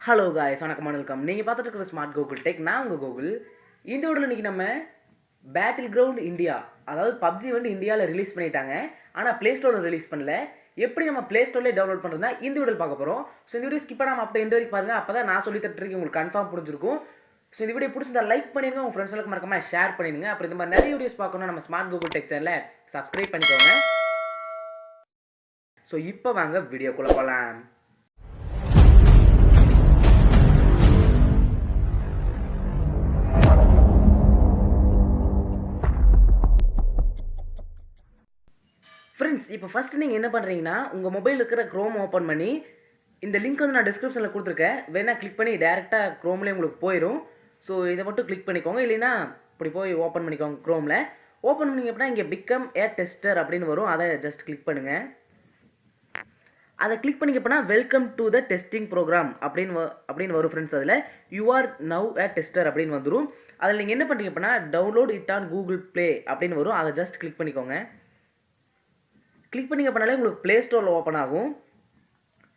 Hello guys, வணக்கம் welcome. நீங்கள் பார்த்துட்டு இருக்கிற ஸ்மார்ட் கோகுல் டெக். நான் உங்கள் கோகுல். இந்த வீடியோவில் இன்றைக்கி நம்ம பேட்டில் கிரவுண்ட் இந்தியா, அதாவது பப்ஜி வந்து இந்தியாவில் ரிலீஸ் பண்ணிட்டாங்க. ஆனால் ப்ளே ஸ்டோரில் ரிலீஸ் பண்ணல. எப்படி நம்ம ப்ளே ஸ்டோர்லேயே டவுன்லோட் பண்ணுறதா இந்த வீடியோவில் பார்க்க போகிறோம். ஸோ இந்த வீடியோ ஸ்கிப் பண்ணாமல் அப்போ எண்ட் வரைக்கும் பாருங்கள். அப்போ தான் நான் சொல்லி தட்டுறதுக்கு உங்களுக்கு கன்ஃபார்ம் புரிஞ்சிருக்கும். ஸோ இந்த வீடியோ பிடிச்சிருந்தா லைக் பண்ணிடுங்க, உங்கள் ஃப்ரெண்ட்ஸ்களுக்கு மறக்காமல் ஷேர் பண்ணிடுங்க. அப்புறம் இந்த மாதிரி நிறைய வீடியோஸ் பார்க்கணும் நம்ம ஸ்மார்ட் கோகுல் டெக் சேனலை சப்ஸ்கிரைப் பண்ணிக்கோங்க. ஸோ இப்போ வாங்க வீடியோக்குள்ளே போகலாம். ஃப்ரெண்ட்ஸ், இப்போ ஃபஸ்ட்டு நீங்கள் என்ன பண்ணுறீங்கன்னா, உங்கள் மொபைல் இருக்கிற க்ரோம் ஓப்பன் பண்ணி, இந்த லிங்க் வந்து நான் டிஸ்கிரிப்ஷனில் கொடுத்துருக்கேன். வேணால் கிளிக் பண்ணி டேரெக்டாக க்ரோம்லேயே உங்களுக்கு போயிடும். ஸோ இதை மட்டும் கிளிக் பண்ணிக்கோங்க. இல்லைன்னா இப்படி போய் ஓப்பன் பண்ணிக்கோங்க க்ரோமில். ஓப்பன் பண்ணிங்க அப்படின்னா இங்கே பிகம் ஏ டெஸ்டர் அப்படின்னு வரும். அதை ஜஸ்ட் கிளிக் பண்ணுங்கள். அதை கிளிக் பண்ணிக்க அப்படின்னா welcome to the testing program அப்படின்னு வரும் ஃப்ரெண்ட்ஸ். அதில் you are now a tester அப்படின்னு வந்துடும். அதில் நீங்கள் என்ன பண்ணுறீங்க அப்படின்னா download it on Google Play அப்படின்னு வரும். அதை ஜஸ்ட் கிளிக் பண்ணிக்கோங்க. கிளிக் பண்ணிங்க பண்ணாலே உங்களுக்கு ப்ளே ஸ்டோரில் ஓப்பன் ஆகும்.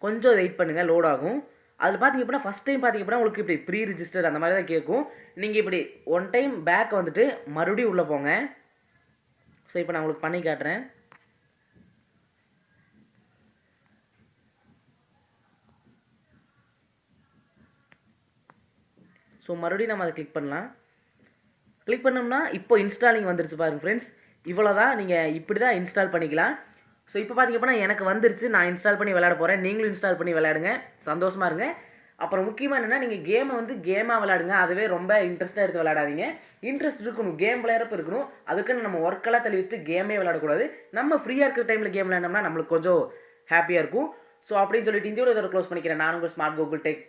கொஞ்சம் வெயிட் பண்ணுங்கள், லோட் ஆகும். அதில் பார்த்திங்க அப்படின்னா ஃபஸ்ட் டைம் பார்த்திங்க அப்படின்னா உங்களுக்கு இப்படி ப்ரீ ரிஜிஸ்டர் அந்த மாதிரி தான் கேட்கும். நீங்கள் இப்படி ஒன் டைம் பேக் வந்துட்டு மறுபடியும் உள்ளே போங்க. ஸோ இப்போ நான் உங்களுக்கு பண்ணி காட்டுறேன். ஸோ மறுபடியும் நம்ம அதை கிளிக் பண்ணலாம். கிளிக் பண்ணோம்னா இப்போ இன்ஸ்டாலிங் வந்துருச்சு பாருங்கள் ஃப்ரெண்ட்ஸ். இவ்வளோ தான், நீங்கள் இப்படி தான் இன்ஸ்டால் பண்ணிக்கலாம். ஸோ இப்போ பார்த்திங்க அப்படின்னா எனக்கு வந்துருச்சு. நான் இன்ஸ்டால் பண்ணி விளையாட போகிறேன். நீங்களும் இன்ஸ்டால் பண்ணி விளையாடுங்க, சந்தோஷமாக இருங்க. அப்புறம் முக்கியமாக என்னென்னா, நீங்கள் கேமை வந்து கேமாக விளையாடுங்க. அதுவே ரொம்ப இன்ட்ரெஸ்ட்டாக எடுத்து விளையாடாதீங்க. இன்ட்ரெஸ்ட் இருக்கணும், கேம் விளையாடுறப்ப இருக்கணும். அதுக்குன்னு நம்ம ஒர்க்கெல்லாம் தள்ளி வச்சுட்டு கேமே விளையாடக்கூடாது. நம்ம ஃப்ரீயாக இருக்கிற டைமில் கேம் விளையாண்டோம்னா நம்மளுக்கு கொஞ்சம் ஹாப்பியாக இருக்கும். ஸோ அப்படின்னு சொல்லிட்டு இந்த இதோட க்ளோஸ் பண்ணிக்கிறேன். நான் உங்கள் ஸ்மார்ட் கோகுல் டெக்.